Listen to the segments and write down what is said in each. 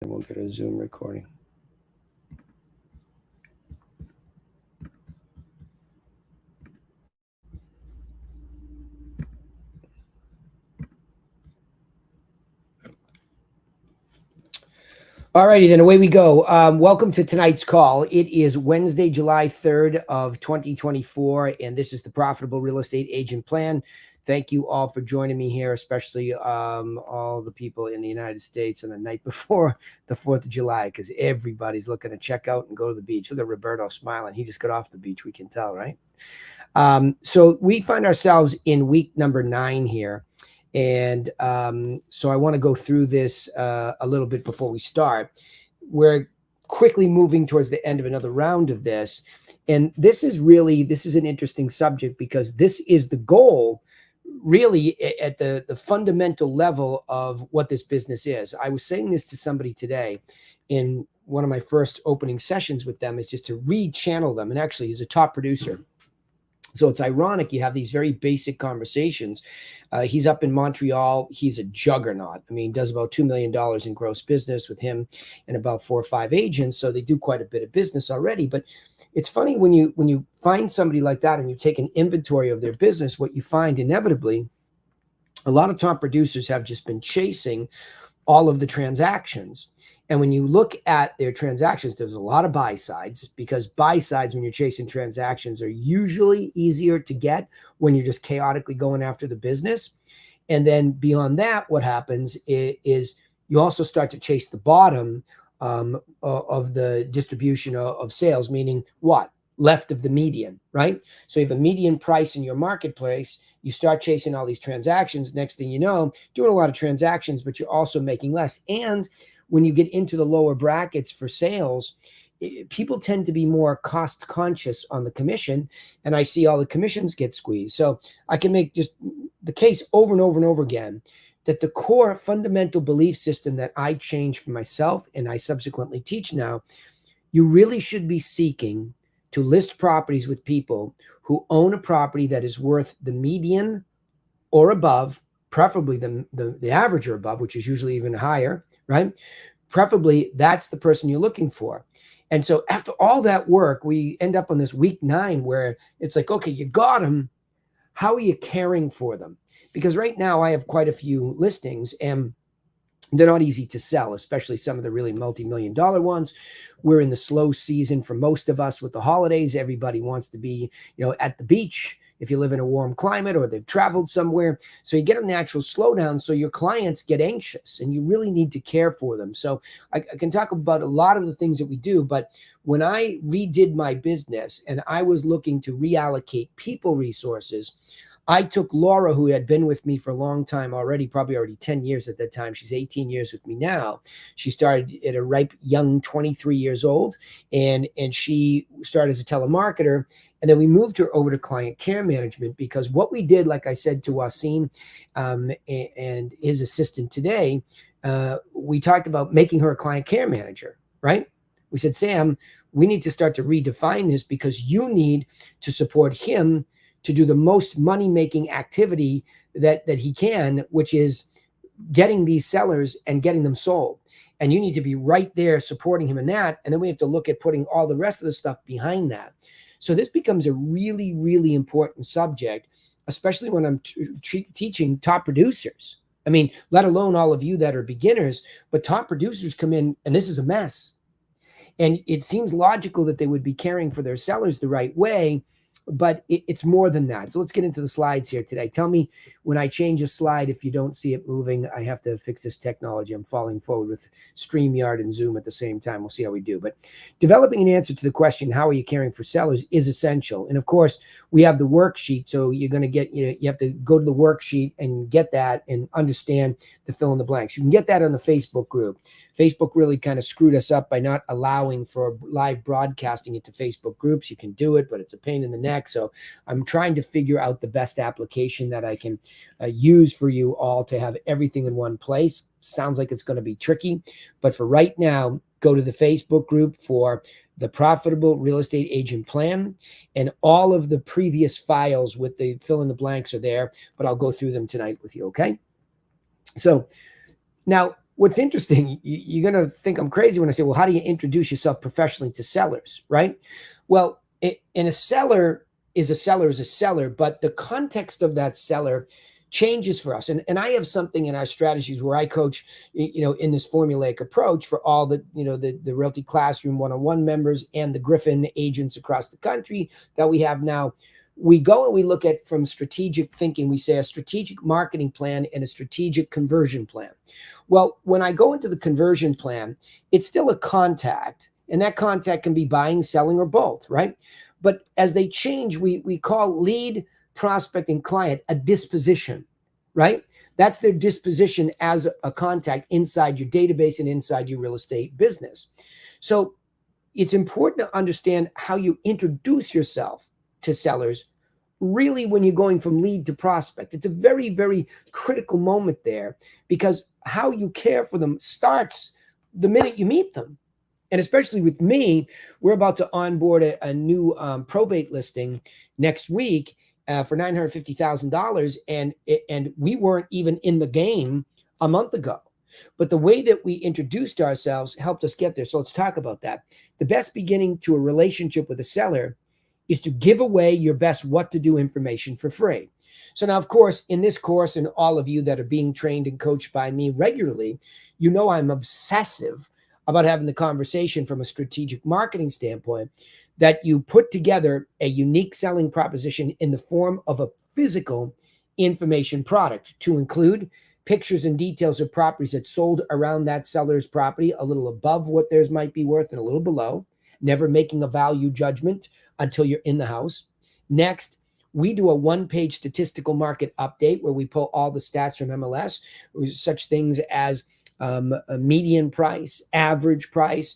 and we'll get a Zoom recording. Alrighty, then away we go. Welcome to tonight's call. It is Wednesday, July 3rd of 2024, and this is the Profitable Real Estate Agent Plan. Thank you all for joining me here, especially all the people in the United States on the night before the 4th of July, because everybody's looking to check out and go to the beach. Look at Roberto smiling. He just got off the beach, we can tell, right? So we find ourselves in week number 9 here. And so I want to go through this a little bit before we start. We're quickly moving towards the end of another round of this. And this is an interesting subject because this is the goal really at the fundamental level of what this business is. I was saying this to somebody today in one of my first opening sessions with them, is just to rechannel them. And actually, he's a top producer. So it's ironic you have these very basic conversations. He's up in Montreal. He's a juggernaut. I mean, does about $2 million in gross business with him and about 4 or 5 agents. So they do quite a bit of business already. But it's funny when you find somebody like that and you take an inventory of their business, what you find inevitably, a lot of top producers have just been chasing all of the transactions. And when you look at their transactions, there's a lot of buy sides, because buy sides, when you're chasing transactions, are usually easier to get when you're just chaotically going after the business. And then beyond that, what happens is you also start to chase the bottom of the distribution of sales, meaning what? Left of the median, right? So you have a median price in your marketplace. You start chasing all these transactions. Next thing you know, doing a lot of transactions, but you're also making less. And when you get into the lower brackets for sales, people tend to be more cost conscious on the commission, and I see all the commissions get squeezed. So I can make just the case over and over and over again that the core fundamental belief system that I changed for myself and I subsequently teach now, you really should be seeking to list properties with people who own a property that is worth the median or above, preferably the average or above, which is usually even higher, right? Preferably, that's the person you're looking for. And so after all that work, we end up on this week 9 where it's like, okay, you got them. How are you caring for them? Because right now I have quite a few listings, and they're not easy to sell, especially some of the really multi-million-dollar ones. We're in the slow season for most of us with the holidays. Everybody wants to be, at the beach if you live in a warm climate or they've traveled somewhere. So you get a natural slowdown. So your clients get anxious and you really need to care for them. So I can talk about a lot of the things that we do, but when I redid my business and I was looking to reallocate people resources, I took Laura, who had been with me for a long time already, probably already 10 years at that time. She's 18 years with me now. She started at a ripe young 23 years old, and she started as a telemarketer. And then we moved her over to client care management, because what we did, like I said to Wasim and his assistant today, we talked about making her a client care manager, right? We said, Sam, we need to start to redefine this, because you need to support him to do the most money-making activity that he can, which is getting these sellers and getting them sold. And you need to be right there supporting him in that. And then we have to look at putting all the rest of the stuff behind that. So this becomes a really, really important subject, especially when I'm teaching top producers. I mean, let alone all of you that are beginners, but top producers come in and this is a mess. And it seems logical that they would be caring for their sellers the right way, but it's more than that. So let's get into the slides here today. Tell me when I change a slide, if you don't see it moving. I have to fix this technology. I'm falling forward with StreamYard and Zoom at the same time. We'll see how we do. But developing an answer to the question, how are you caring for sellers, is essential. And of course, we have the worksheet. So you're going to get, you have to go to the worksheet and get that and understand the fill in the blanks. You can get that on the Facebook group. Facebook really kind of screwed us up by not allowing for live broadcasting into Facebook groups. You can do it, but it's a pain in the neck. So I'm trying to figure out the best application that I can use for you all to have everything in one place. Sounds like it's going to be tricky, but for right now, go to the Facebook group for the Profitable Real Estate Agent Plan, and all of the previous files with the fill in the blanks are there, but I'll go through them tonight with you, okay? So now, what's interesting, you're going to think I'm crazy when I say, well, how do you introduce yourself professionally to sellers, right? Well, in a seller is a seller is a seller, but the context of that seller changes for us. And I have something in our strategies where I coach, in this formulaic approach for all the Realty Classroom one-on-one members and the Griffin agents across the country that we have now. We go and we look at, from strategic thinking, we say a strategic marketing plan and a strategic conversion plan. Well, when I go into the conversion plan, it's still a contact, and that contact can be buying, selling, or both, right? But as they change, we call lead, prospect, and client a disposition, right? That's their disposition as a contact inside your database and inside your real estate business. So it's important to understand how you introduce yourself to sellers, really, when you're going from lead to prospect. It's a very, very critical moment there, because how you care for them starts the minute you meet them. And especially with me, we're about to onboard a new probate listing next week for $950,000, and we weren't even in the game a month ago. But the way that we introduced ourselves helped us get there. So let's talk about that. The best beginning to a relationship with a seller is to give away your best what to do information for free. So now, of course, in this course, and all of you that are being trained and coached by me regularly, I'm obsessive about having the conversation from a strategic marketing standpoint, that you put together a unique selling proposition in the form of a physical information product, to include pictures and details of properties that sold around that seller's property, a little above what theirs might be worth and a little below, never making a value judgment until you're in the house. Next, we do a one-page statistical market update where we pull all the stats from MLS, such things as a median price, average price,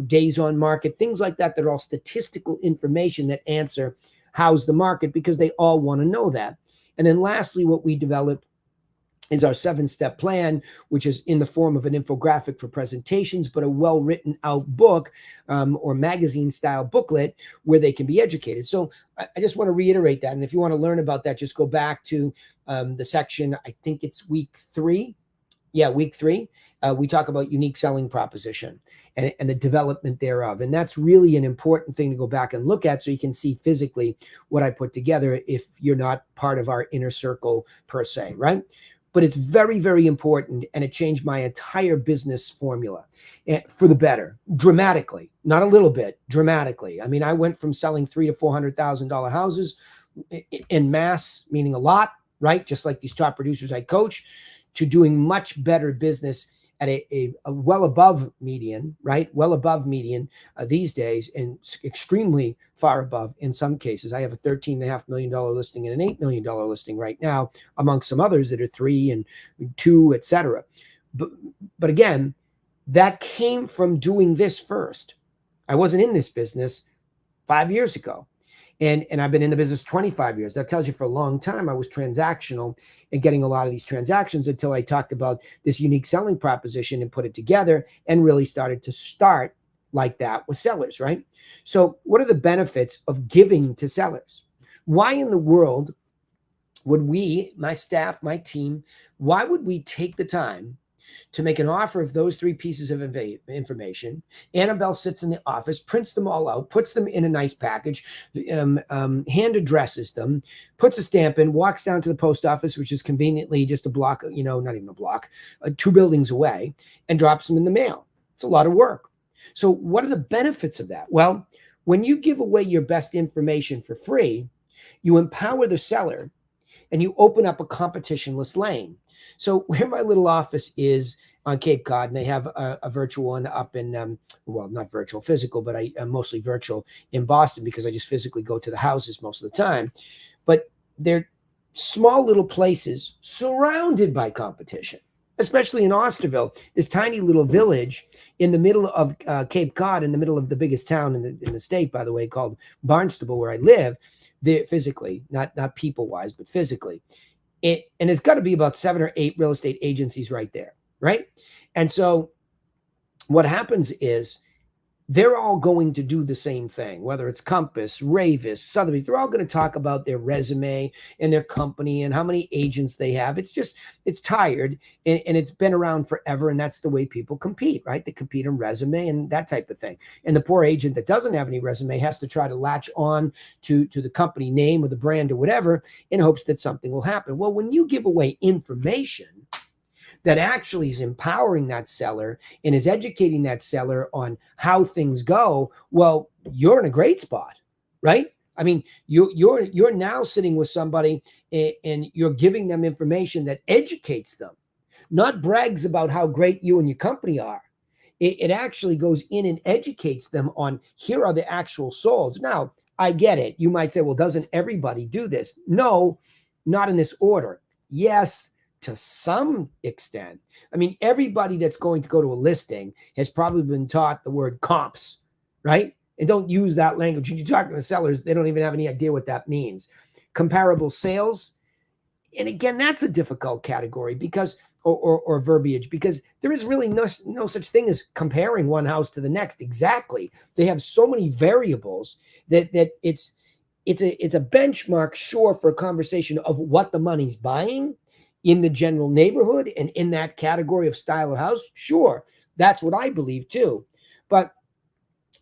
days on market, things like that are all statistical information that answer how's the market, because they all want to know that. And then lastly, what we develop is our 7-step plan, which is in the form of an infographic for presentations, but a well-written out book or magazine-style booklet where they can be educated. So I just want to reiterate that. And if you want to learn about that, just go back to the section, I think it's week 3. Yeah, week 3. We talk about unique selling proposition and the development thereof. And that's really an important thing to go back and look at, so you can see physically what I put together if you're not part of our inner circle per se, right? But it's very, very important, and it changed my entire business formula for the better, dramatically, not a little bit, dramatically. I mean, I went from selling $300,000 to $400,000 houses in mass, meaning a lot, right? Just like these top producers I coach, to doing much better business at a well above median, right? Well above median these days, and extremely far above in some cases. I have a $13.5 million listing and an $8 million listing right now, amongst some others that are 3 and 2, etc. But again, that came from doing this first. I wasn't in this business 5 years ago. And I've been in the business 25 years. That tells you for a long time I was transactional and getting a lot of these transactions, until I talked about this unique selling proposition and put it together and really started to start like that with sellers, right? So what are the benefits of giving to sellers? Why in the world would we, my staff, my team, why would we take the time to make an offer of those 3 pieces of information? Annabelle sits in the office, prints them all out, puts them in a nice package, hand addresses them, puts a stamp in, walks down to the post office, which is conveniently just a block, not even a block, 2 buildings away, and drops them in the mail. It's a lot of work. So what are the benefits of that? Well, when you give away your best information for free, you empower the seller and you open up a competitionless lane. So where my little office is on Cape Cod, and they have a virtual one up in, well, not virtual, physical, but I'm mostly virtual in Boston, because I just physically go to the houses most of the time. But they're small little places surrounded by competition, especially in Osterville, this tiny little village in the middle of Cape Cod, in the middle of the biggest town in the state, by the way, called Barnstable, where I live. Physically, not people-wise, but physically. And there's got to be about 7 or 8 real estate agencies right there, right? And so what happens is they're all going to do the same thing, whether it's Compass, Ravis, Sotheby's. They're all going to talk about their resume and their company and how many agents they have. It's tired, and it's been around forever. And that's the way people compete, right? They compete on resume and that type of thing. And the poor agent that doesn't have any resume has to try to latch on to the company name or the brand or whatever in hopes that something will happen. Well, when you give away information that actually is empowering that seller and is educating that seller on how things go, well, you're in a great spot, right? I mean, you're now sitting with somebody and you're giving them information that educates them, not brags about how great you and your company are. It actually goes in and educates them on here are the actual solds. Now, I get it. You might say, well, doesn't everybody do this? No, not in this order. Yes, to some extent. I mean, everybody that's going to go to a listing has probably been taught the word comps, right? And don't use that language. When you're talking to sellers, they don't even have any idea what that means. Comparable sales. And again, that's a difficult category because, or verbiage, because there is really no such thing as comparing one house to the next. Exactly. They have so many variables that it's a benchmark, sure, for a conversation of what the money's buying in the general neighborhood and in that category of style of house. Sure, that's what I believe too. But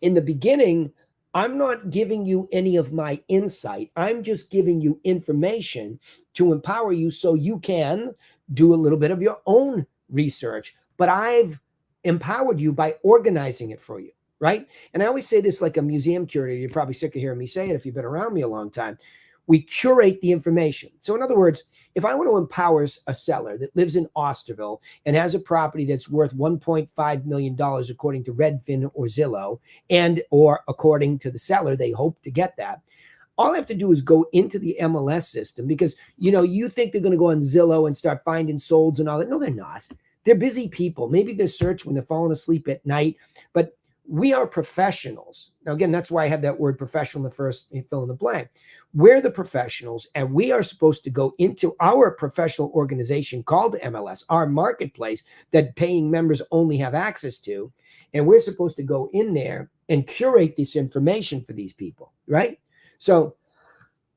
in the beginning, I'm not giving you any of my insight. I'm just giving you information to empower you so you can do a little bit of your own research. But I've empowered you by organizing it for you, right? And I always say this like a museum curator. You're probably sick of hearing me say it if you've been around me a long time. We curate the information. So in other words, if I want to empower a seller that lives in Osterville and has a property that's worth $1.5 million according to Redfin or Zillow, or according to the seller, they hope to get that. All I have to do is go into the MLS system because, you think they're going to go on Zillow and start finding solds and all that. No, they're not. They're busy people. Maybe they search when they're falling asleep at night, but we are professionals. Now, again, that's why I have that word professional in the first fill in the blank. We're the professionals, and we are supposed to go into our professional organization called MLS, our marketplace that paying members only have access to. And we're supposed to go in there and curate this information for these people, right? So,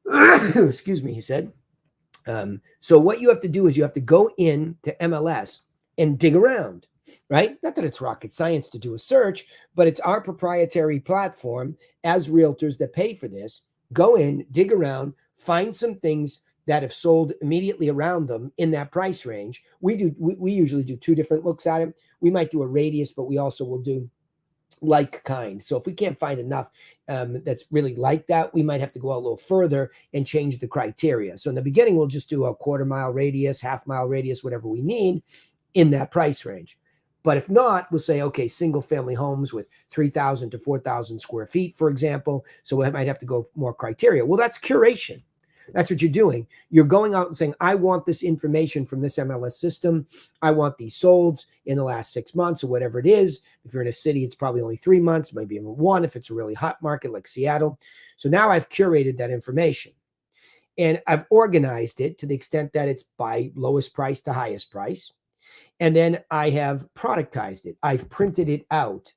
excuse me, he said. So what you have to do is you have to go in to MLS and dig around, right? Not that it's rocket science to do a search, but it's our proprietary platform as realtors that pay for this. Go in, dig around, find some things that have sold immediately around them in that price range. We usually do two different looks at it. We might do a radius, but we also will do like kind. So if we can't find enough that's really like that, we might have to go out a little further and change the criteria. So in the beginning, we'll just do a quarter-mile radius, half-mile radius, whatever we need in that price range. But if not, we'll say, okay, single family homes with 3,000 to 4,000 square feet, for example. So we might have to go more criteria. Well, that's curation. That's what you're doing. You're going out and saying, I want this information from this MLS system. I want these solds in the last 6 months or whatever it is. If you're in a city, it's probably only 3 months, maybe even 1 if it's a really hot market like Seattle. So now I've curated that information. And I've organized it to the extent that it's by lowest price to highest price. And then I have productized it. I've printed it out.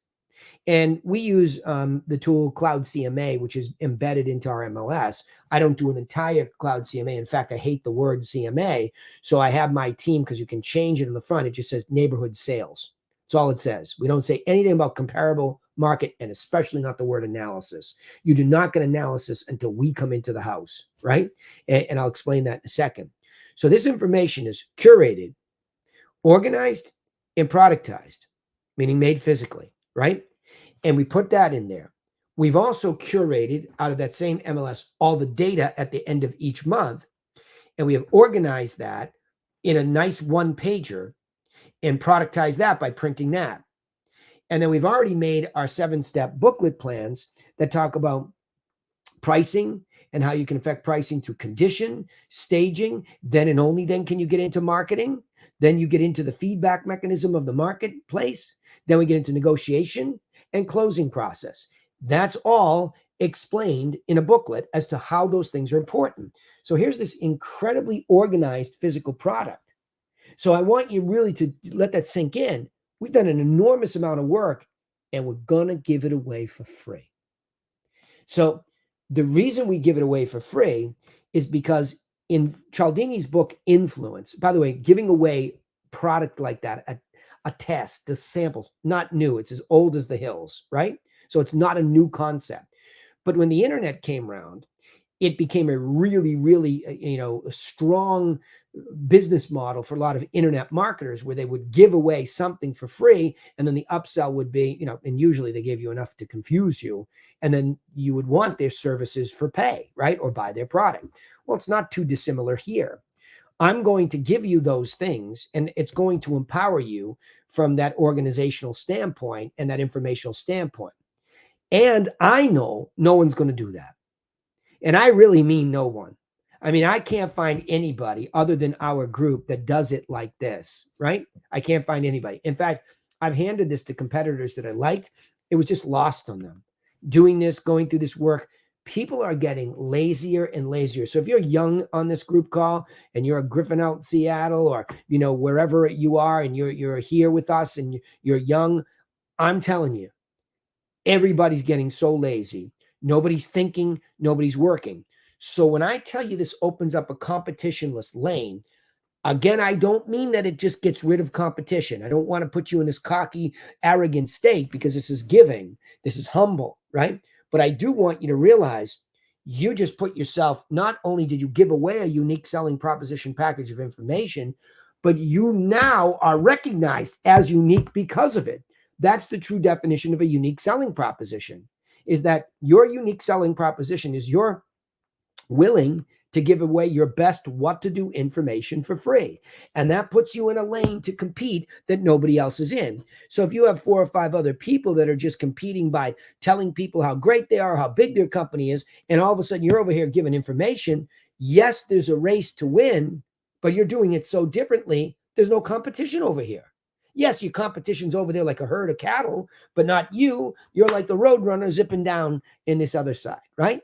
And we use the tool Cloud CMA, which is embedded into our MLS. I don't do an entire Cloud CMA. In fact, I hate the word CMA. So I have my team, because you can change it in the front. It just says neighborhood sales. That's all it says. We don't say anything about comparable market, and especially not the word analysis. You do not get analysis until we come into the house, right? And I'll explain that in a second. So this information is curated, organized, and productized, meaning made physically, right? And we put that in there. We've also curated out of that same MLS all the data at the end of each month. And we have organized that in a nice one-pager and productized that by printing that. And then we've already made our 7-step booklet plans that talk about pricing and how you can affect pricing through condition, staging. Then and only then can you get into marketing. Then you get into the feedback mechanism of the marketplace. Then we get into negotiation and closing process. That's all explained in a booklet as to how those things are important. So here's this incredibly organized physical product. So I want you really to let that sink in. We've done an enormous amount of work and we're going to give it away for free. So the reason we give it away for free is because in Cialdini's book, Influence, by the way, giving away product like that, a test, a sample, not new. It's as old as the hills, right? So it's not a new concept. But when the internet came around, it became a really, really, a strong business model for a lot of internet marketers where they would give away something for free. And then the upsell would be, and usually they gave you enough to confuse you. And then you would want their services for pay, right? Or buy their product. Well, it's not too dissimilar here. I'm going to give you those things, and it's going to empower you from that organizational standpoint and that informational standpoint. And I know no one's going to do that. And I really mean no one. I mean, I can't find anybody other than our group that does it like this, right? I can't find anybody. In fact, I've handed this to competitors that I liked. It was just lost on them. Doing this, going through this work, people are getting lazier and lazier. So if you're young on this group call and you're a Griffin out in Seattle or, wherever you are and you're here with us and you're young, I'm telling you, everybody's getting so lazy. Nobody's thinking, nobody's working. So when I tell you this opens up a competitionless lane, again, I don't mean that it just gets rid of competition. I don't want to put you in this cocky, arrogant state because this is giving. This is humble, right? But I do want you to realize you just put yourself, not only did you give away a unique selling proposition package of information, but you now are recognized as unique because of it. That's the true definition of a unique selling proposition, is that your unique selling proposition is you're willing to give away your best what to do information for free. And that puts you in a lane to compete that nobody else is in. So if you have 4 or 5 other people that are just competing by telling people how great they are, how big their company is, and all of a sudden you're over here giving information, yes, there's a race to win, but you're doing it so differently, there's no competition over here. Yes, your competition's over there like a herd of cattle, but not you. You're like the road runner zipping down in this other side, right?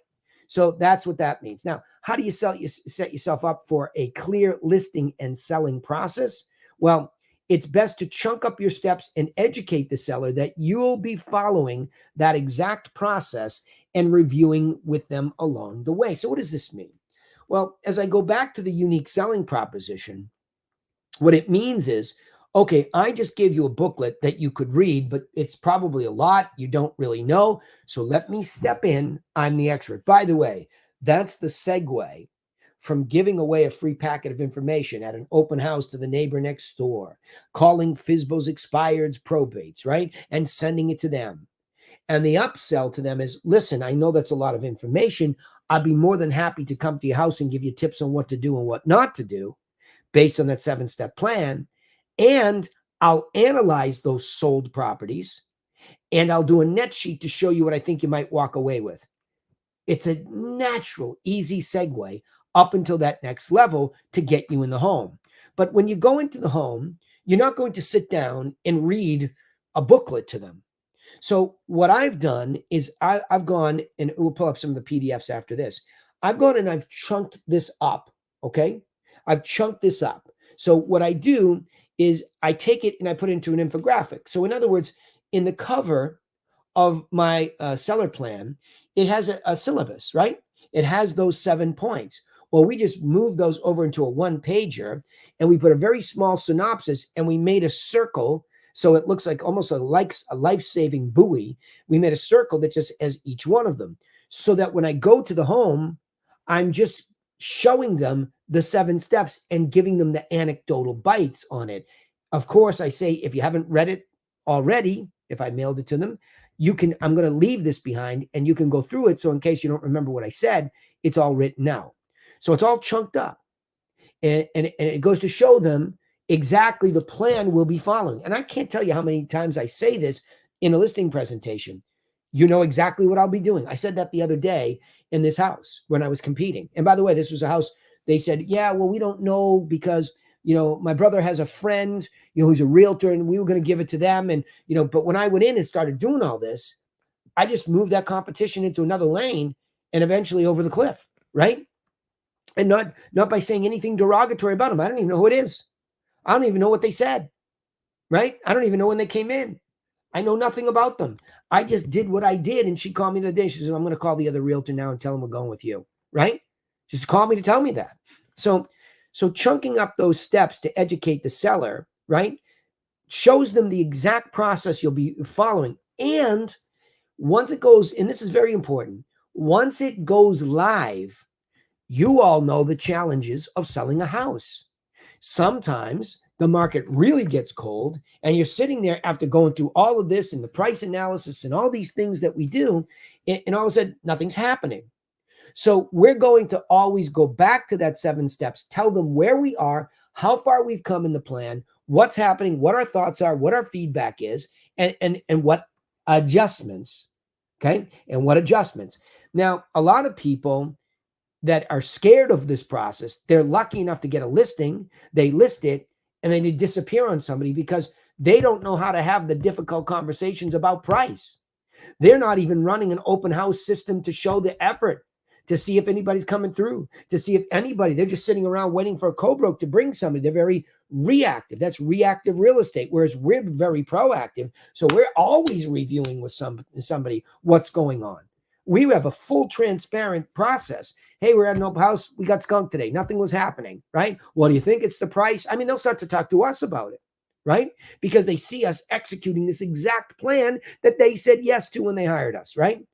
So that's what that means. Now, how do you set yourself up for a clear listing and selling process? Well, it's best to chunk up your steps and educate the seller that you'll be following that exact process and reviewing with them along the way. So what does this mean? Well, as I go back to the unique selling proposition, what it means is, okay, I just gave you a booklet that you could read, but it's probably a lot. You don't really know. So let me step in. I'm the expert. By the way, that's the segue from giving away a free packet of information at an open house to the neighbor next door, calling FSBO's expireds probates, right? And sending it to them. And the upsell to them is, listen, I know that's a lot of information. I'd be more than happy to come to your house and give you tips on what to do and what not to do based on that 7-step plan. And I'll analyze those sold properties and I'll do a net sheet to show you what I think you might walk away with. It's a natural, easy segue up until that next level to get you in the home. But when you go into the home, you're not going to sit down and read a booklet to them. So what I've done is I've gone, and we'll pull up some of the PDFs after this. I've gone and I've chunked this up, okay? I've chunked this up. So what I do is I take it and I put it into an infographic. So in other words, in the cover of my seller plan, it has a syllabus, right? It has those 7 points. Well, we just moved those over into a 1-pager and we put a very small synopsis and we made a circle. So it looks like almost a life-saving buoy. We made a circle that just has each one of them so that when I go to the home, I'm just showing them the 7 steps and giving them the anecdotal bites on it. Of course, I say, if you haven't read it already, if I mailed it to them, I'm going to leave this behind and you can go through it. So in case you don't remember what I said, it's all written out. So it's all chunked up. And it goes to show them exactly the plan we'll be following. And I can't tell you how many times I say this in a listing presentation. You know exactly what I'll be doing. I said that the other day in this house when I was competing. And by the way, this was a house, they said, yeah, well, we don't know because, my brother has a friend, who's a realtor and we were going to give it to them. And, but when I went in and started doing all this, I just moved that competition into another lane and eventually over the cliff, right? And not by saying anything derogatory about them. I don't even know who it is. I don't even know what they said, right? I don't even know when they came in. I know nothing about them. I just did what I did. And she called me the other day. She said, I'm going to call the other realtor now and tell him we're going with you. Right? Just called me to tell me that. So chunking up those steps to educate the seller, right, shows them the exact process you'll be following. And once it goes, and this is very important, once it goes live, you all know the challenges of selling a house. Sometimes the market really gets cold and you're sitting there after going through all of this and the price analysis and all these things that we do, and all of a sudden nothing's happening. So we're going to always go back to that 7 steps, tell them where we are, how far we've come in the plan, what's happening, what our thoughts are, what our feedback is, and what adjustments, okay? And what adjustments. Now, a lot of people that are scared of this process, they're lucky enough to get a listing, they list it, and then they disappear on somebody because they don't know how to have the difficult conversations about price. They're not even running an open house system to show the effort, to see if anybody's coming through, to see if anybody, they're just sitting around waiting for a co-broke to bring somebody. They're very reactive. That's reactive real estate, whereas we're very proactive. So we're always reviewing with somebody what's going on. We have a full transparent process. Hey, we're at an open house. We got skunked today. Nothing was happening, right? What do you think? It's the price. I mean, they'll start to talk to us about it, right? Because they see us executing this exact plan that they said yes to when they hired us, right?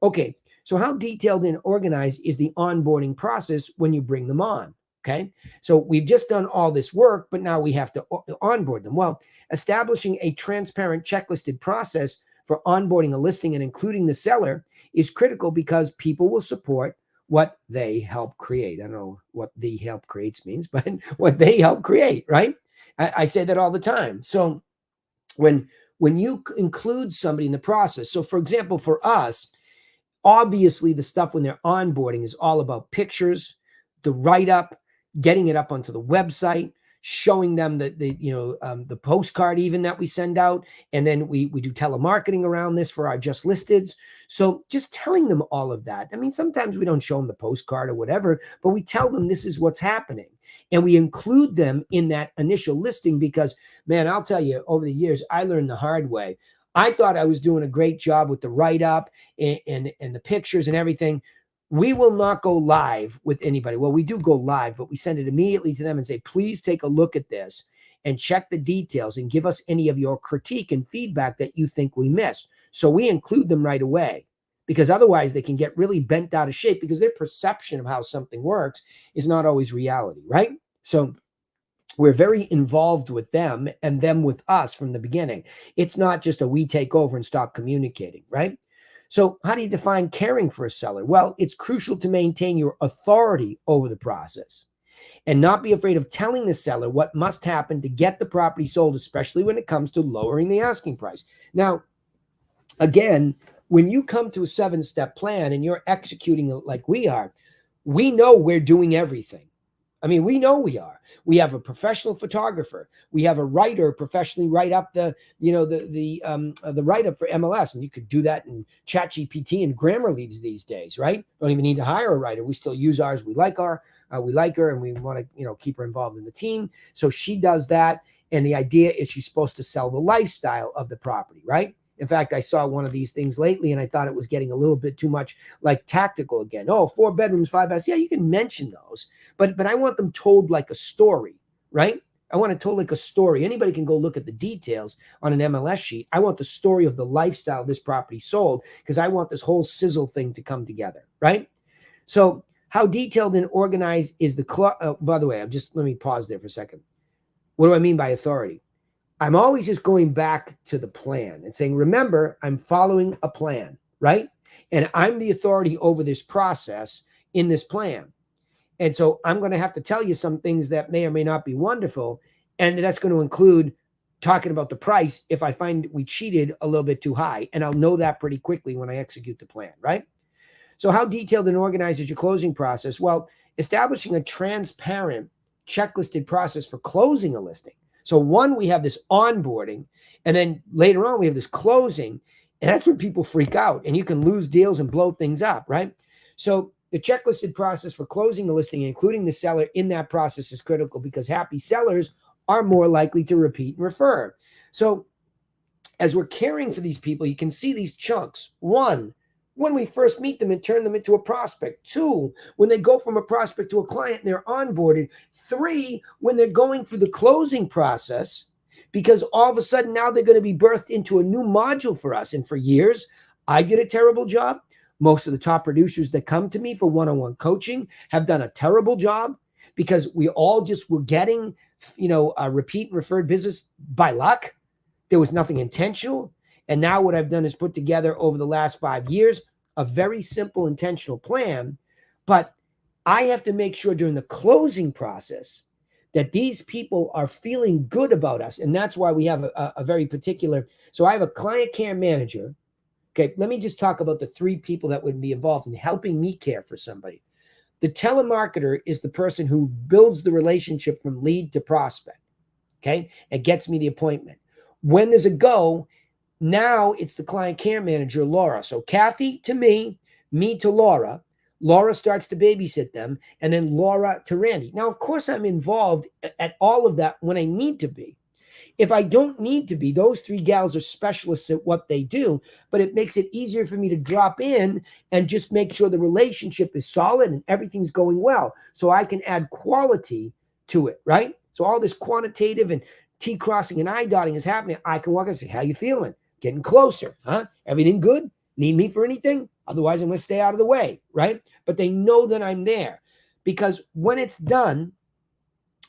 Okay, so how detailed and organized is the onboarding process when you bring them on? Okay, so we've just done all this work, but now we have to onboard them. Well, establishing a transparent checklisted process for onboarding a listing and including the seller is critical because people will support what they help create. I don't know what the help creates means, but what they help create, right? I say that all the time. So when you include somebody in the process, so for example, for us, obviously the stuff when they're onboarding is all about pictures, the write-up, getting it up onto the website, showing them the postcard even that we send out. And then we do telemarketing around this for our just listeds. So just telling them all of that. I mean, sometimes we don't show them the postcard or whatever, but we tell them this is what's happening. And we include them in that initial listing because, man, I'll tell you, over the years, I learned the hard way. I thought I was doing a great job with the write-up and the pictures and everything. We will not go live with anybody. Well, we do go live, but we send it immediately to them and say, please take a look at this and check the details and give us any of your critique and feedback that you think we missed. So we include them right away because otherwise they can get really bent out of shape because their perception of how something works is not always reality, right? So we're very involved with them and them with us from the beginning. It's not just a we take over and stop communicating, right? So how do you define caring for a seller? Well, it's crucial to maintain your authority over the process and not be afraid of telling the seller what must happen to get the property sold, especially when it comes to lowering the asking price. Now, again, when you come to a 7-step plan and you're executing it like we are, we know we're doing everything. I mean, we know we are. We have a professional photographer. We have a writer professionally write up the write up for MLS, and you could do that in ChatGPT and Grammarly these days, right? Don't even need to hire a writer. We still use ours. We like her, and we want to keep her involved in the team. So she does that, and the idea is she's supposed to sell the lifestyle of the property, right? In fact, I saw one of these things lately and I thought it was getting a little bit too much like tactical again. Oh, 4 bedrooms, 5 baths. Yeah, you can mention those, but I want them told like a story, right? I want it told like a story. Anybody can go look at the details on an MLS sheet. I want the story of the lifestyle this property sold because I want this whole sizzle thing to come together, right? So how detailed and organized is the by the way, let me pause there for a second. What do I mean by authority? I'm always just going back to the plan and saying, remember, I'm following a plan, right? And I'm the authority over this process in this plan. And so I'm going to have to tell you some things that may or may not be wonderful. And that's going to include talking about the price if I find we cheated a little bit too high. And I'll know that pretty quickly when I execute the plan, right? So how detailed and organized is your closing process? Well, establishing a transparent, checklisted process for closing a listing. So one, we have this onboarding, and then later on we have this closing, and that's when people freak out, and you can lose deals and blow things up, right? So the checklisted process for closing a listing, including the seller in that process, is critical because happy sellers are more likely to repeat and refer. So as we're caring for these people, you can see these chunks. One, when we first meet them and turn them into a prospect. Two, when they go from a prospect to a client and they're onboarded. Three, when they're going through the closing process, because all of a sudden now they're going to be birthed into a new module for us. And for years, I did a terrible job. Most of the top producers that come to me for one-on-one coaching have done a terrible job because we all just were getting, a repeat and referred business by luck. There was nothing intentional. And now what I've done is put together over the last 5 years a very simple intentional plan. But I have to make sure during the closing process that these people are feeling good about us. And that's why we have a very particular. So I have a client care manager. Okay, let me just talk about the 3 people that would be involved in helping me care for somebody. The telemarketer is the person who builds the relationship from lead to prospect. Okay, and gets me the appointment. When there's a go, now it's the client care manager, Laura. So Kathy to me to Laura. Laura starts to babysit them, and then Laura to Randy. Now, of course, I'm involved at all of that when I need to be. If I don't need to be, those 3 gals are specialists at what they do, but it makes it easier for me to drop in and just make sure the relationship is solid and everything's going well. So I can add quality to it, right? So all this quantitative and T crossing and I dotting is happening. I can walk and say, how you feeling? Getting closer, huh? Everything good? Need me for anything? Otherwise, I'm going to stay out of the way, right? But they know that I'm there because when it's done,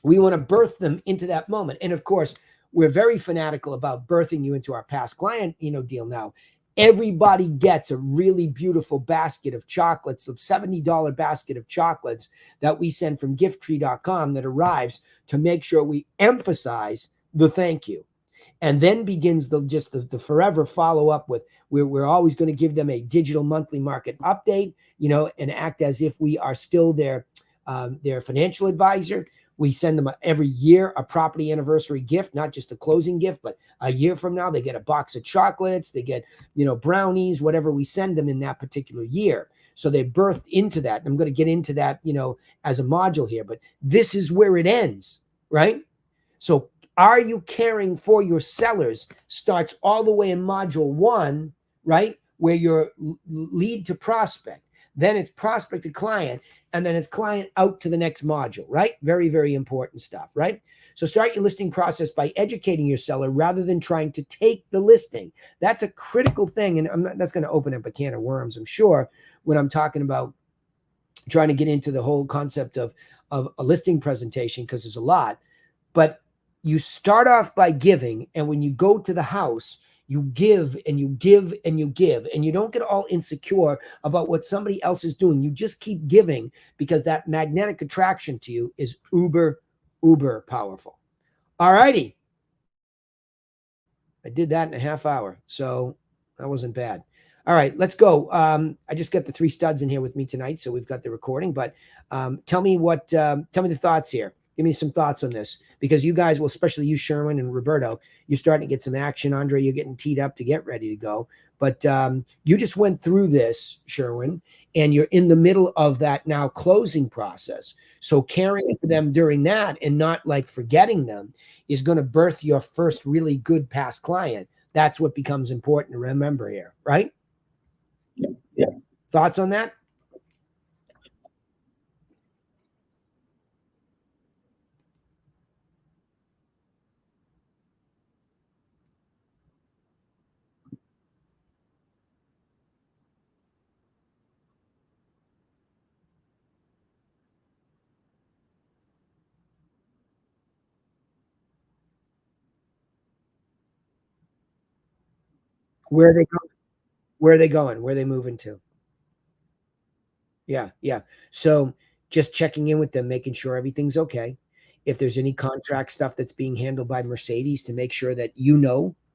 we want to birth them into that moment. And of course, we're very fanatical about birthing you into our past client, deal now. Everybody gets a really beautiful basket of chocolates, a $70 basket of chocolates that we send from gifttree.com that arrives to make sure we emphasize the thank you. And then begins the forever follow up with we're always going to give them a digital monthly market update, and act as if we are still their financial advisor. We send them every year a property anniversary gift, not just a closing gift, but a year from now, they get a box of chocolates, they get, brownies, whatever we send them in that particular year. So they birthed into that. And I'm going to get into that, as a module here, but this is where it ends, right? So are you caring for your sellers starts all the way in module 1, right? Where you're lead to prospect. Then it's prospect to client, and then it's client out to the next module, right? Very, very important stuff, right? So start your listing process by educating your seller rather than trying to take the listing. That's a critical thing. And that's going to open up a can of worms, I'm sure, when I'm talking about trying to get into the whole concept of a listing presentation, because there's a lot. But you start off by giving, and when you go to the house, you give and you give and you give, and you don't get all insecure about what somebody else is doing. You just keep giving because that magnetic attraction to you is uber, uber powerful. All righty. I did that in a half hour, so that wasn't bad. All right, let's go. I just got the 3 studs in here with me tonight, so we've got the recording. But tell me the thoughts here. Give me some thoughts on this, because you guys will, especially you, Sherwin and Roberto, you're starting to get some action. Andre, you're getting teed up to get ready to go. But you just went through this, Sherwin, and you're in the middle of that now closing process. So caring for them during that and not like forgetting them is going to birth your first really good past client. That's what becomes important to remember here, right? Yeah. Thoughts on that? Where are they going? Where are they going? Where are they moving to? Yeah, yeah. So just checking in with them, making sure everything's okay. If there's any contract stuff that's being handled by Mercedes, to make sure that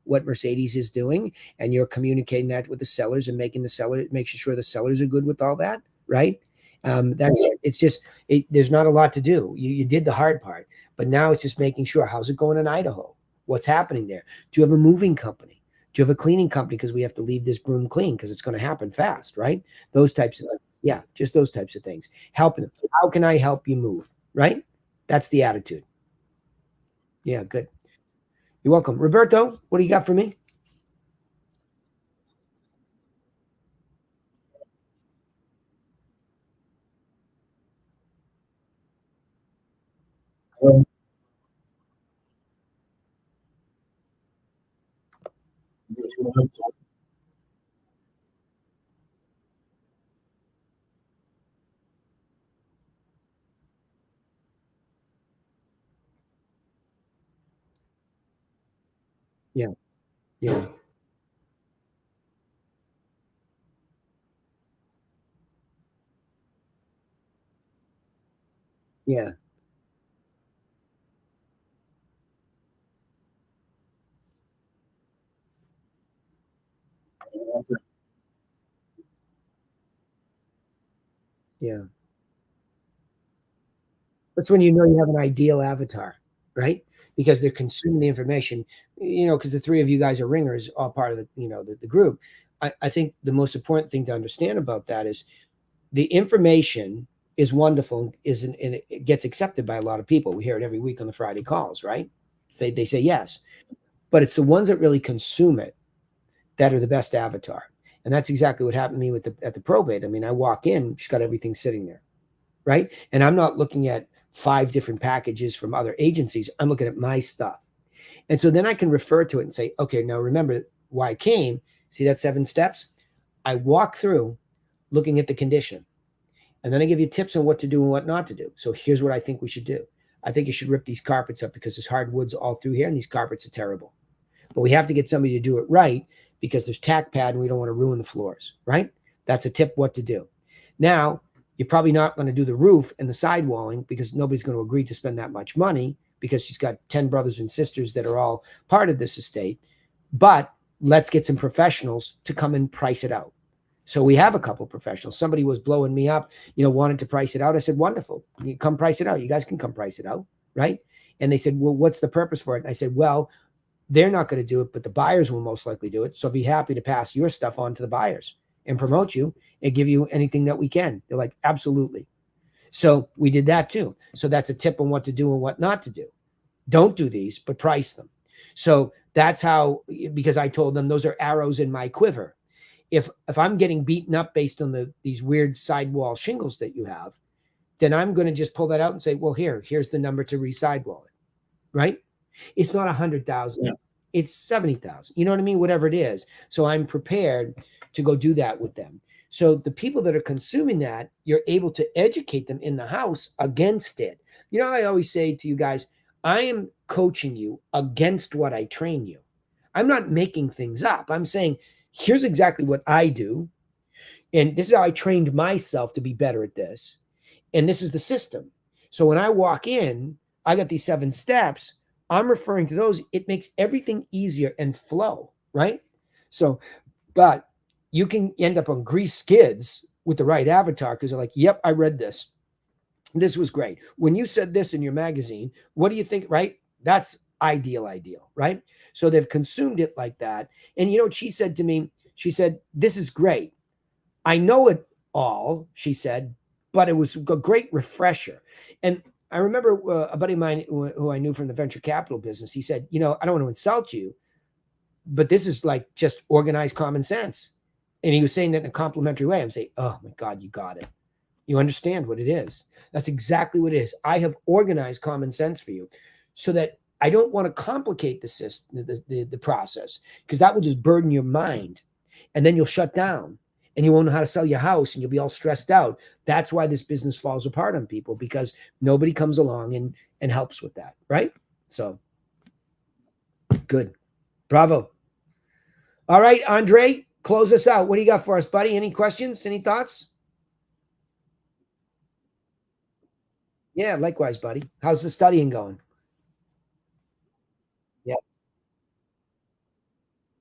what Mercedes is doing, and you're communicating that with the sellers and making sure the sellers are good with all that, right? That's it. It's just there's not a lot to do. You did the hard part, but now it's just making sure, how's it going in Idaho? What's happening there? Do you have a moving company? Do you have a cleaning company? Because we have to leave this broom clean because it's going to happen fast, right? Those types of, yeah, just those types of things. Helping them. How can I help you move? Right? That's the attitude. Yeah, good. You're welcome. Roberto, what do you got for me? Yeah. Yeah. Yeah. Yeah. That's when you know you have an ideal avatar, right? Because they're consuming the information, because the three of you guys are ringers, all part of the group. I think the most important thing to understand about that is the information is wonderful, isn't and it gets accepted by a lot of people. We hear it every week on the Friday calls, right? They say yes, but it's the ones that really consume it that are the best avatar. And that's exactly what happened to me with the probate. I mean, I walk in, she's got everything sitting there, right? And I'm not looking at five different packages from other agencies. I'm looking at my stuff. And so then I can refer to it and say, okay, now remember why I came. See that 7 steps? I walk through looking at the condition. And then I give you tips on what to do and what not to do. So here's what I think we should do. I think you should rip these carpets up because there's hardwoods all through here and these carpets are terrible. But we have to get somebody to do it right because there's tack pad and we don't want to ruin the floors, right? That's a tip what to do. Now, you're probably not going to do the roof and the sidewalling because nobody's going to agree to spend that much money because she's got 10 brothers and sisters that are all part of this estate. But let's get some professionals to come and price it out. So we have a couple professionals. Somebody was blowing me up, wanted to price it out. I said, wonderful. You come price it out. You guys can come price it out, right? And they said, well, what's the purpose for it? And I said, well, they're not going to do it, but the buyers will most likely do it. So be happy to pass your stuff on to the buyers and promote you and give you anything that we can. They're like, absolutely. So we did that too. So that's a tip on what to do and what not to do. Don't do these, but price them. So that's how, because I told them those are arrows in my quiver. If I'm getting beaten up based on these weird sidewall shingles that you have, then I'm going to just pull that out and say, well, here's the number to re-sidewall it, right? It's not 100,000. Yeah. It's 70,000. You know what I mean? Whatever it is. So I'm prepared to go do that with them. So the people that are consuming that, you're able to educate them in the house against it. I always say to you guys, I am coaching you against what I train you. I'm not making things up. I'm saying, here's exactly what I do. And this is how I trained myself to be better at this. And this is the system. So when I walk in, I got these 7 steps. I'm referring to those. It makes everything easier and flow, right? So, but you can end up on grease skids with the right avatar because they're like, yep, I read this. This was great. When you said this in your magazine, what do you think, right? That's ideal, right? So they've consumed it like that. And you know what she said to me? She said, this is great. I know it all, she said, but it was a great refresher. And I remember a buddy of mine who I knew from the venture capital business, he said, I don't want to insult you, but this is like just organized common sense. And he was saying that in a complimentary way. I'm saying, oh my God, you got it. You understand what it is. That's exactly what it is. I have organized common sense for you so that I don't want to complicate the system, the process, because that will just burden your mind. And then you'll shut down and you won't know how to sell your house and you'll be all stressed out. That's why this business falls apart on people because nobody comes along and helps with that. Right. So good. Bravo. All right, Andre, close us out. What do you got for us, buddy? Any questions? Any thoughts? Yeah, likewise, buddy. How's the studying going? Yeah.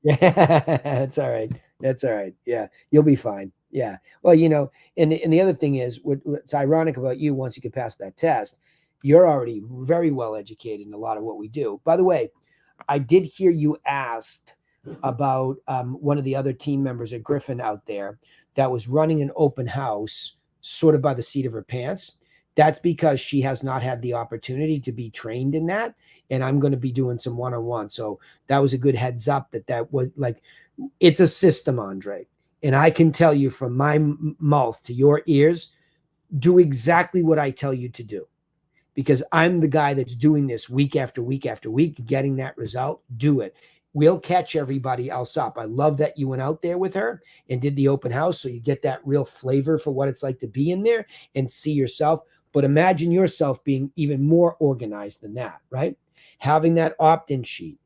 Yeah, that's all right. That's all right. Yeah, you'll be fine. Yeah. Well, and the other thing is, what's ironic about you, once you get past that test, you're already very well educated in a lot of what we do. By the way, I did hear you asked about one of the other team members at Griffin out there that was running an open house sort of by the seat of her pants. That's because she has not had the opportunity to be trained in that. And I'm going to be doing some one-on-one. So that was a good heads up that was like, it's a system, Andre. And I can tell you from my mouth to your ears, do exactly what I tell you to do. because I'm the guy that's doing this week after week after week, getting that result. Do it. We'll catch everybody else up. I love that you went out there with her and did the open house, so you get that real flavor for what it's like to be in there and see yourself. But imagine yourself being even more organized than that, right? Having that opt-in sheet.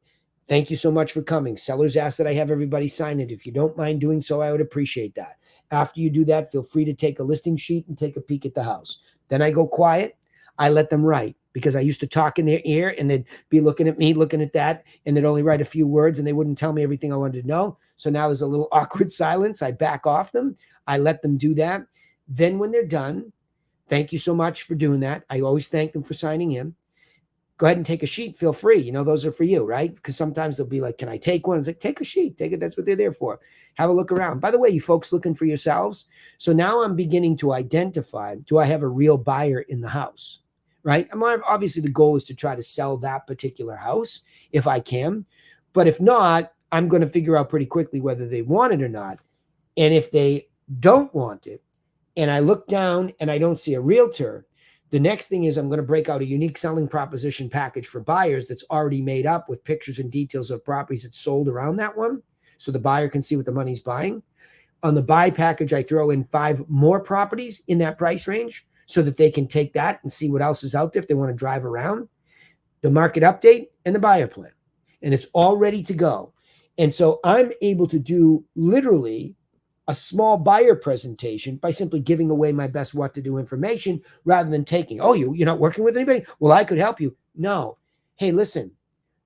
Thank you so much for coming. Sellers asked that I have everybody sign it. If you don't mind doing so, I would appreciate that. After you do that, feel free to take a listing sheet and take a peek at the house. Then I go quiet. I let them write, because I used to talk in their ear and they'd be looking at me, looking at that, and they'd only write a few words and they wouldn't tell me everything I wanted to know. So now there's a little awkward silence. I back off them. I let them do that. Then when they're done, thank you so much for doing that. I always thank them for signing in. Go ahead and take a sheet. Feel free. You know, those are for you, right? Because sometimes they'll be like, can I take one? It's like, take a sheet. Take it. That's what they're there for. Have a look around. By the way, you folks looking for yourselves. So now I'm beginning to identify, do I have a real buyer in the house, right? Obviously, the goal is to try to sell that particular house if I can. But if not, I'm going to figure out pretty quickly whether they want it or not. And if they don't want it, and I look down and I don't see a realtor, the next thing is I'm going to break out a unique selling proposition package for buyers that's already made up with pictures and details of properties that sold around that one, so the buyer can see what the money's buying. On the buy package, I throw in 5 more properties in that price range so that they can take that and see what else is out there if they want to drive around. The market update and the buyer plan. And it's all ready to go. And so I'm able to do literally a small buyer presentation by simply giving away my best what to do information rather than taking, oh, you're not working with anybody? Well, I could help you. No. Hey, listen,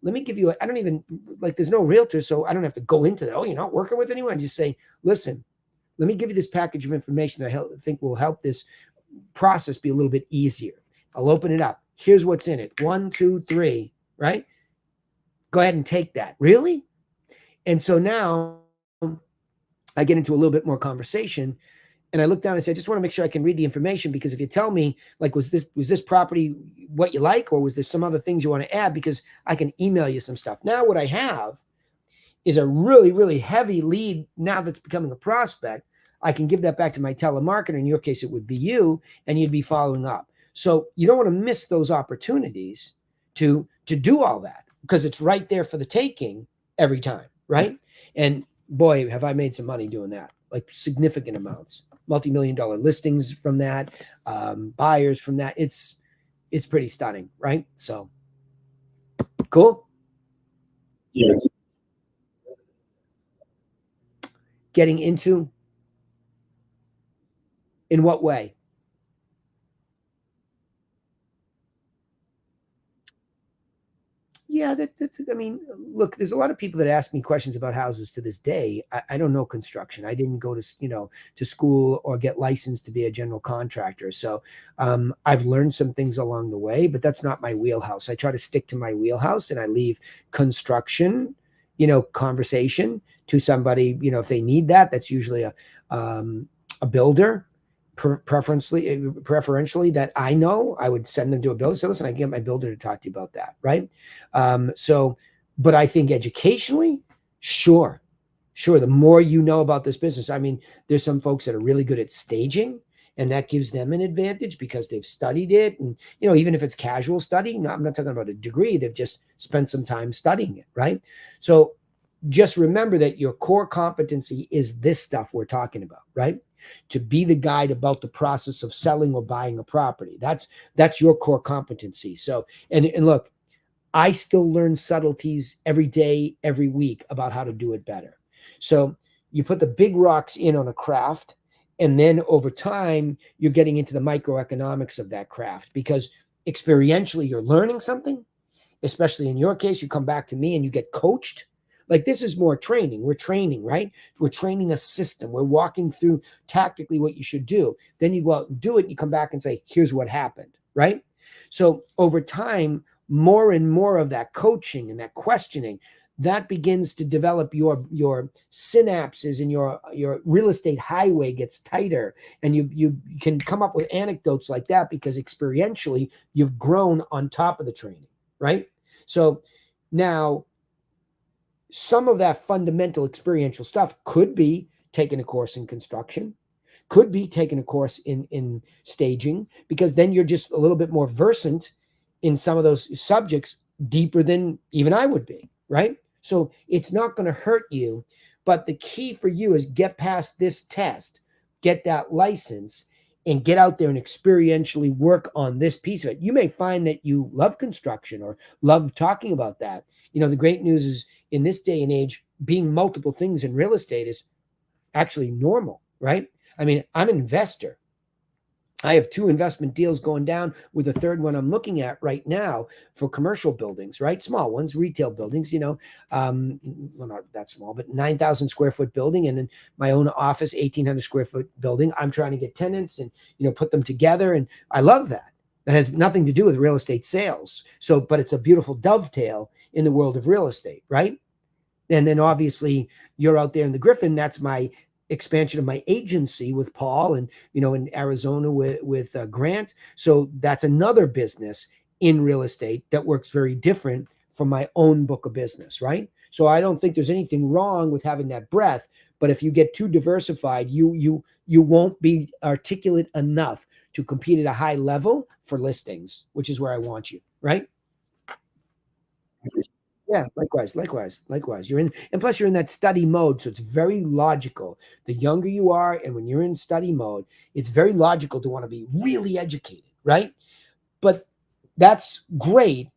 let me give you, I don't even, like, there's no realtor, so I don't have to go into that. Oh, you're not working with anyone? Just say, listen, let me give you this package of information that I think will help this process be a little bit easier. I'll open it up. Here's what's in it. 1, 2, 3, right? Go ahead and take that. Really? And so now I get into a little bit more conversation, and I look down and say, I just want to make sure I can read the information, because if you tell me, like, was this property what you like, or was there some other things you want to add, because I can email you some stuff. Now what I have is a really, really heavy lead now that's becoming a prospect. I can give that back to my telemarketer. In your case, it would be you, and you'd be following up. So you don't want to miss those opportunities to do all that, because it's right there for the taking every time, right? And boy, have I made some money doing that, like significant amounts, multi-million-dollar listings from that, buyers from that. It's pretty stunning, right? So cool. Yeah. Getting into, in what way? Yeah, that's, I mean, look, there's a lot of people that ask me questions about houses to this day. I don't know construction. I didn't go to school or get licensed to be a general contractor. So I've learned some things along the way, but that's not my wheelhouse. I try to stick to my wheelhouse, and I leave construction, conversation to somebody, if they need that. That's usually a builder. Preferentially that I know, I would send them to a builder. So listen, I can get my builder to talk to you about that, right? But I think educationally, sure. The more you know about this business, I mean, there's some folks that are really good at staging, and that gives them an advantage because they've studied it. And, even if it's casual study, I'm not talking about a degree, they've just spent some time studying it, right? So just remember that your core competency is this stuff we're talking about, right? To be the guide about the process of selling or buying a property. That's your core competency. So, and look, I still learn subtleties every day, every week about how to do it better. So you put the big rocks in on a craft, and then over time, you're getting into the microeconomics of that craft, because experientially you're learning something. Especially in your case, you come back to me and you get coached. Like, this is more training. We're training, right? We're training a system. We're walking through tactically what you should do. Then you go out and do it, and you come back and say, here's what happened, right? So over time, more and more of that coaching and that questioning, that begins to develop your synapses, and your real estate highway gets tighter, and you can come up with anecdotes like that because experientially you've grown on top of the training, right? So now some of that fundamental experiential stuff could be taking a course in construction, could be taking a course in staging, because then you're just a little bit more versant in some of those subjects, deeper than even I would be, right? So it's not going to hurt you, but the key for you is get past this test, get that license, and get out there and experientially work on this piece of it. You may find that you love construction or love talking about that. The great news is, in this day and age, being multiple things in real estate is actually normal, right? I mean, I'm an investor. I have 2 investment deals going down, with a third one I'm looking at right now for commercial buildings, right? Small ones, retail buildings, well, not that small, but 9,000 square foot building. And then my own office, 1,800 square foot building. I'm trying to get tenants and, put them together. And I love that. That has nothing to do with real estate sales. So, but it's a beautiful dovetail in the world of real estate, right? And then obviously you're out there in the Griffin. That's my expansion of my agency with Paul, and in Arizona with Grant. So that's another business in real estate that works very different from my own book of business, right? So I don't think there's anything wrong with having that breadth, but if you get too diversified, you won't be articulate enough to compete at a high level for listings, which is where I want you, right? Yeah, likewise. You're in, and plus you're in that study mode, so it's very logical. The younger you are, and when you're in study mode, it's very logical to want to be really educated, right? But that's great,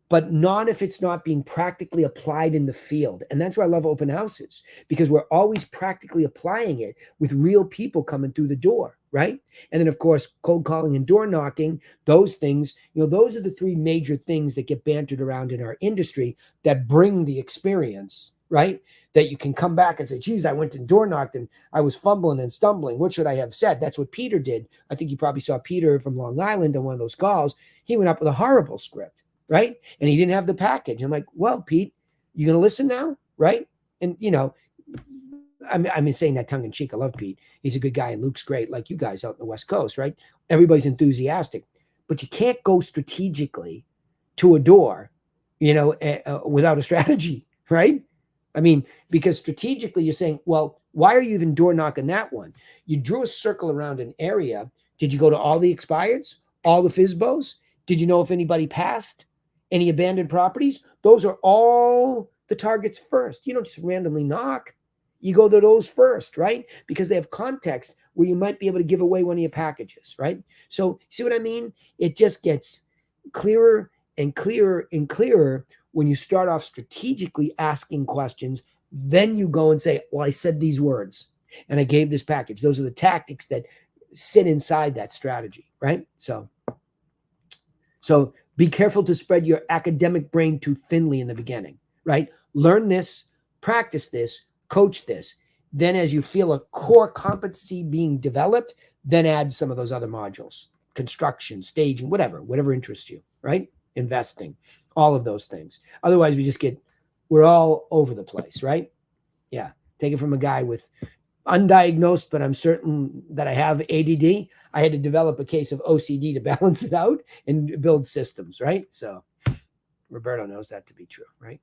but not if it's not being practically applied in the field. And that's why I love open houses, because we're always practically applying it with real people coming through the door, right? And then, of course, cold calling and door knocking, those things, those are the 3 major things that get bantered around in our industry that bring the experience, right? That you can come back and say, geez, I went and door knocked and I was fumbling and stumbling. What should I have said? That's what Peter did. I think you probably saw Peter from Long Island on one of those calls. He went up with a horrible script, right? And he didn't have the package. I'm like, well, Pete, you going to listen now? Right. And, I mean, saying that tongue in cheek, I love Pete. He's a good guy, and Luke's great, like you guys out in the West Coast, right? Everybody's enthusiastic, but you can't go strategically to a door, without a strategy, right? I mean, because strategically you're saying, well, why are you even door knocking that one? You drew a circle around an area. Did you go to all the expireds, all the FSBOs? Did you know if anybody passed any abandoned properties? Those are all the targets first. You don't just randomly knock. You go to those first, right? Because they have context where you might be able to give away one of your packages, right? So see what I mean? It just gets clearer and clearer and clearer when you start off strategically asking questions. Then you go and say, well, I said these words and I gave this package. Those are the tactics that sit inside that strategy, right? So be careful to spread your academic brain too thinly in the beginning, right? Learn this, practice this, coach this. Then as you feel a core competency being developed, then add some of those other modules, construction, staging, whatever interests you, right? Investing, all of those things. Otherwise we're all over the place, right? Yeah. Take it from a guy with undiagnosed, but I'm certain that I have ADD. I had to develop a case of OCD to balance it out and build systems, right? So Roberto knows that to be true, right?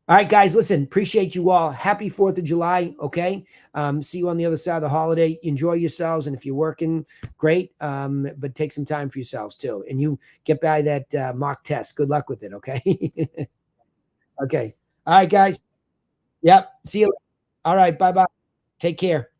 All right, guys, listen, appreciate you all. Happy 4th of July, okay? See you on the other side of the holiday. Enjoy yourselves, and if you're working, great, but take some time for yourselves, too. And you get by that mock test. Good luck with it, okay? Okay. All right, guys. Yep. See you. All right, bye-bye. Take care.